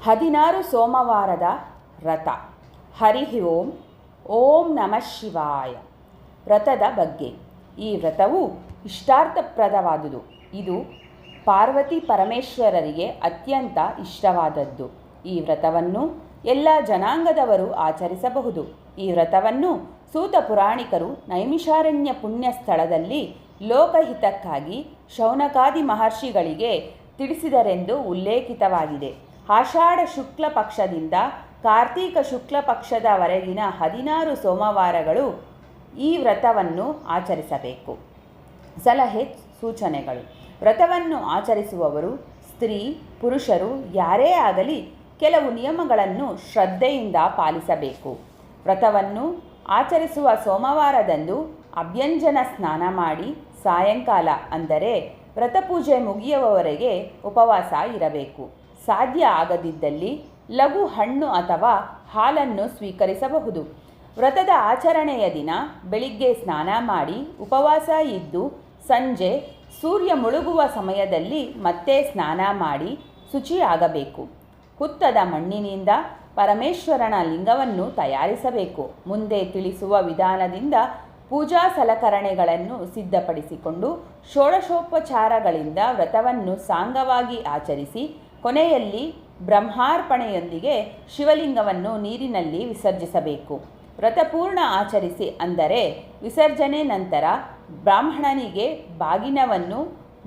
16 ಸೋಮವಾರದ ವ್ರತ. ಹರಿ ಓಂ. ಓಂ ನಮಃ ಶಿವಾಯ. ವ್ರತದ ಬಗ್ಗೆ. ಈ ವ್ರತವು ಇಷ್ಟಾರ್ಥಪ್ರದವಾದುದು. ಇದು ಪಾರ್ವತಿ ಪರಮೇಶ್ವರರಿಗೆ ಅತ್ಯಂತ ಇಷ್ಟವಾದದ್ದು. ಈ ವ್ರತವನ್ನು ಎಲ್ಲ ಜನಾಂಗದವರು ಆಚರಿಸಬಹುದು. ಈ ವ್ರತವನ್ನು ಸೂತ ಪುರಾಣಿಕರು ನೈಮಿಷಾರಣ್ಯ ಪುಣ್ಯ ಸ್ಥಳದಲ್ಲಿ ಲೋಕಹಿತಕ್ಕಾಗಿ ಶೌನಕಾದಿ ಮಹರ್ಷಿಗಳಿಗೆ ತಿಳಿಸಿದರೆಂದು ಉಲ್ಲೇಖಿತವಾಗಿದೆ. ಆಷಾಢ ಶುಕ್ಲ ಪಕ್ಷದಿಂದ ಕಾರ್ತೀಕ ಶುಕ್ಲ ಪಕ್ಷದವರೆಗಿನ 16 ಸೋಮವಾರಗಳು ಈ ವ್ರತವನ್ನು ಆಚರಿಸಬೇಕು. ಸಲಹೆ ಸೂಚನೆಗಳು. ವ್ರತವನ್ನು ಆಚರಿಸುವವರು ಸ್ತ್ರೀ ಪುರುಷರು ಯಾರೇ ಆಗಲಿ ಕೆಲವು ನಿಯಮಗಳನ್ನು ಶ್ರದ್ಧೆಯಿಂದ ಪಾಲಿಸಬೇಕು. ವ್ರತವನ್ನು ಆಚರಿಸುವ ಸೋಮವಾರದಂದು ಅಭ್ಯಂಜನ ಸ್ನಾನ ಮಾಡಿ ಸಾಯಂಕಾಲ ಅಂದರೆ ವ್ರತಪೂಜೆ ಮುಗಿಯುವವರೆಗೆ ಉಪವಾಸ ಇರಬೇಕು. ಸಾಧ್ಯ ಆಗದಿದ್ದಲ್ಲಿ ಲಘು ಹಣ್ಣು ಅಥವಾ ಹಾಲನ್ನು ಸ್ವೀಕರಿಸಬಹುದು. ವ್ರತದ ಆಚರಣೆಯ ದಿನ ಬೆಳಿಗ್ಗೆ ಸ್ನಾನ ಮಾಡಿ ಉಪವಾಸ ಇದ್ದು ಸಂಜೆ ಸೂರ್ಯ ಮುಳುಗುವ ಸಮಯದಲ್ಲಿ ಮತ್ತೆ ಸ್ನಾನ ಮಾಡಿ ಶುಚಿಯಾಗಬೇಕು. ಹುತ್ತದ ಮಣ್ಣಿನಿಂದ ಪರಮೇಶ್ವರನ ಲಿಂಗವನ್ನು ತಯಾರಿಸಬೇಕು. ಮುಂದೆ ತಿಳಿಸುವ ವಿಧಾನದಿಂದ ಪೂಜಾ ಸಲಕರಣೆಗಳನ್ನು ಸಿದ್ಧಪಡಿಸಿಕೊಂಡು ಷೋಡಶೋಪಚಾರಗಳಿಂದ ವ್ರತವನ್ನು ಸಾಂಗವಾಗಿ ಆಚರಿಸಿ ಕೊನೆಯಲ್ಲಿ ಬ್ರಹ್ಮಾರ್ಪಣೆಯೊಂದಿಗೆ ಶಿವಲಿಂಗವನ್ನು ನೀರಿನಲ್ಲಿ ವಿಸರ್ಜಿಸಬೇಕು. ವ್ರತಪೂರ್ಣ ಆಚರಿಸಿ ಅಂದರೆ ವಿಸರ್ಜನೆ ನಂತರ ಬ್ರಾಹ್ಮಣನಿಗೆ ಬಾಗಿನವನ್ನು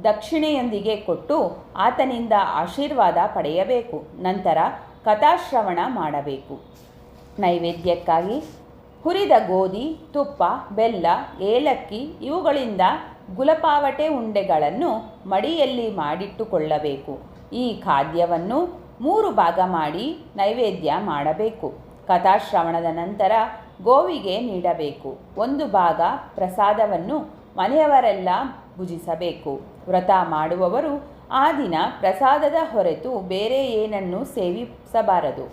ದಕ್ಷಿಣೆಯೊಂದಿಗೆ ಕೊಟ್ಟು ಆತನಿಂದ ಆಶೀರ್ವಾದ ಪಡೆಯಬೇಕು. ನಂತರ ಕಥಾಶ್ರವಣ ಮಾಡಬೇಕು. ನೈವೇದ್ಯಕ್ಕಾಗಿ ಹುರಿದ ಗೋಧಿ, ತುಪ್ಪ, ಬೆಲ್ಲ, ಏಲಕ್ಕಿ ಇವುಗಳಿಂದ ಗುಲಪಾವಟೆ ಉಂಡೆಗಳನ್ನು ಮಡಿಯಲ್ಲಿ ಮಾಡಿಟ್ಟುಕೊಳ್ಳಬೇಕು. ಈ ಖಾದ್ಯವನ್ನು 3 ಭಾಗ ಮಾಡಿ ನೈವೇದ್ಯ ಮಾಡಬೇಕು. ಕಥಾಶ್ರವಣದ ನಂತರ ಗೋವಿಗೆ ನೀಡಬೇಕು. 1 ಭಾಗ ಪ್ರಸಾದವನ್ನು ಮನೆಯವರೆಲ್ಲ ಭುಜಿಸಬೇಕು. ವ್ರತ ಮಾಡುವವರು ಆ ದಿನ ಪ್ರಸಾದದ ಹೊರತು ಬೇರೆ ಏನನ್ನೂ ಸೇವಿಸಬಾರದು.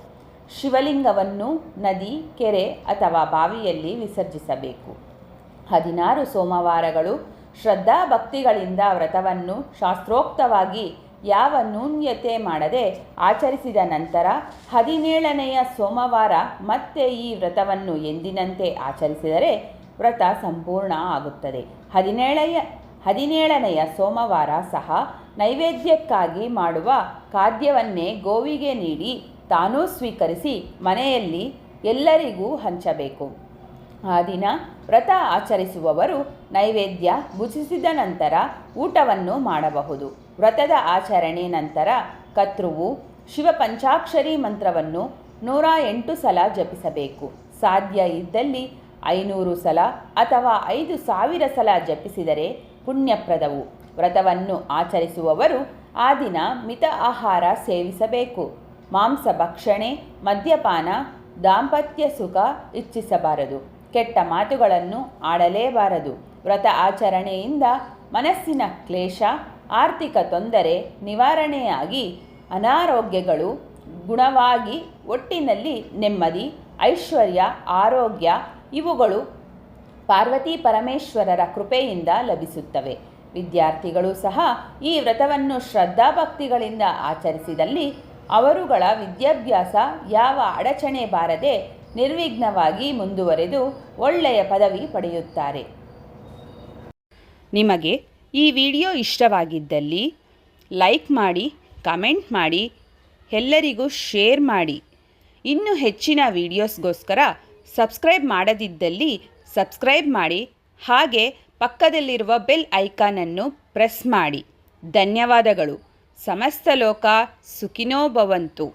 ಶಿವಲಿಂಗವನ್ನು ನದಿ, ಕೆರೆ ಅಥವಾ ಬಾವಿಯಲ್ಲಿ ವಿಸರ್ಜಿಸಬೇಕು. 16 ಸೋಮವಾರಗಳು ಶ್ರದ್ಧಾಭಕ್ತಿಗಳಿಂದ ವ್ರತವನ್ನು ಶಾಸ್ತ್ರೋಕ್ತವಾಗಿ ಯಾವ ನ್ಯೂನ್ಯತೆ ಮಾಡದೆ ಆಚರಿಸಿದ ನಂತರ 17ನೆಯ ಸೋಮವಾರ ಮತ್ತೆ ಈ ವ್ರತವನ್ನು ಎಂದಿನಂತೆ ಆಚರಿಸಿದರೆ ವ್ರತ ಸಂಪೂರ್ಣ ಆಗುತ್ತದೆ. 17ನೆಯ ಸೋಮವಾರ ಸಹ ನೈವೇದ್ಯಕ್ಕಾಗಿ ಮಾಡುವ ಖಾದ್ಯವನ್ನೇ ಗೋವಿಗೆ ನೀಡಿ ತಾನೂ ಸ್ವೀಕರಿಸಿ ಮನೆಯಲ್ಲಿ ಎಲ್ಲರಿಗೂ ಹಂಚಬೇಕು. ಆ ದಿನ ವ್ರತ ಆಚರಿಸುವವರು ನೈವೇದ್ಯ ಭುಜಿಸಿದ ನಂತರ ಊಟವನ್ನು ಮಾಡಬಹುದು. ವ್ರತದ ಆಚರಣೆ ನಂತರ ಕರ್ತೃವು ಶಿವ ಪಂಚಾಕ್ಷರಿ ಮಂತ್ರವನ್ನು 108 ಸಲ ಜಪಿಸಬೇಕು. ಸಾಧ್ಯ ಇದ್ದಲ್ಲಿ 500 ಸಲ ಅಥವಾ 5000 ಸಲ ಜಪಿಸಿದರೆ ಪುಣ್ಯಪ್ರದವು. ವ್ರತವನ್ನು ಆಚರಿಸುವವರು ಆ ದಿನ ಮಿತ ಆಹಾರ ಸೇವಿಸಬೇಕು. ಮಾಂಸ ಭಕ್ಷಣೆ, ಮದ್ಯಪಾನ, ದಾಂಪತ್ಯ ಸುಖ ಇಚ್ಛಿಸಬಾರದು. ಕೆಟ್ಟ ಮಾತುಗಳನ್ನು ಆಡಲೇಬಾರದು. ವ್ರತ ಆಚರಣೆಯಿಂದ ಮನಸ್ಸಿನ ಕ್ಲೇಶ, ಆರ್ಥಿಕ ತೊಂದರೆ ನಿವಾರಣೆಯಾಗಿ ಅನಾರೋಗ್ಯಗಳು ಗುಣವಾಗಿ ಒಟ್ಟಿನಲ್ಲಿ ನೆಮ್ಮದಿ, ಐಶ್ವರ್ಯ, ಆರೋಗ್ಯ ಇವುಗಳು ಪಾರ್ವತಿ ಪರಮೇಶ್ವರರ ಕೃಪೆಯಿಂದ ಲಭಿಸುತ್ತವೆ. ವಿದ್ಯಾರ್ಥಿಗಳು ಸಹ ಈ ವ್ರತವನ್ನು ಶ್ರದ್ಧಾಭಕ್ತಿಗಳಿಂದ ಆಚರಿಸಿದಲ್ಲಿ ಅವರುಗಳ ವಿದ್ಯಾಭ್ಯಾಸ ಯಾವ ಅಡಚಣೆ ಬಾರದೆ ನಿರ್ವಿಘ್ನವಾಗಿ ಮುಂದುವರೆದು ಒಳ್ಳೆಯ ಪದವಿ ಪಡೆಯುತ್ತಾರೆ. ನಿಮಗೆ ಈ ವಿಡಿಯೋ ಇಷ್ಟವಾಗಿದ್ದಲ್ಲಿ ಲೈಕ್ ಮಾಡಿ, ಕಮೆಂಟ್ ಮಾಡಿ, ಎಲ್ಲರಿಗೂ ಶೇರ್ ಮಾಡಿ. ಇನ್ನೂ ಹೆಚ್ಚಿನ ವಿಡಿಯೋಸ್ಗೋಸ್ಕರ ಸಬ್ಸ್ಕ್ರೈಬ್ ಮಾಡದಿದ್ದಲ್ಲಿ ಸಬ್ಸ್ಕ್ರೈಬ್ ಮಾಡಿ. ಹಾಗೆ ಪಕ್ಕದಲ್ಲಿರುವ ಬೆಲ್ ಐಕಾನನ್ನು ಪ್ರೆಸ್ ಮಾಡಿ. ಧನ್ಯವಾದಗಳು. ಸಮಸ್ತ ಲೋಕ ಸುಖಿನೋ ಭವಂತು.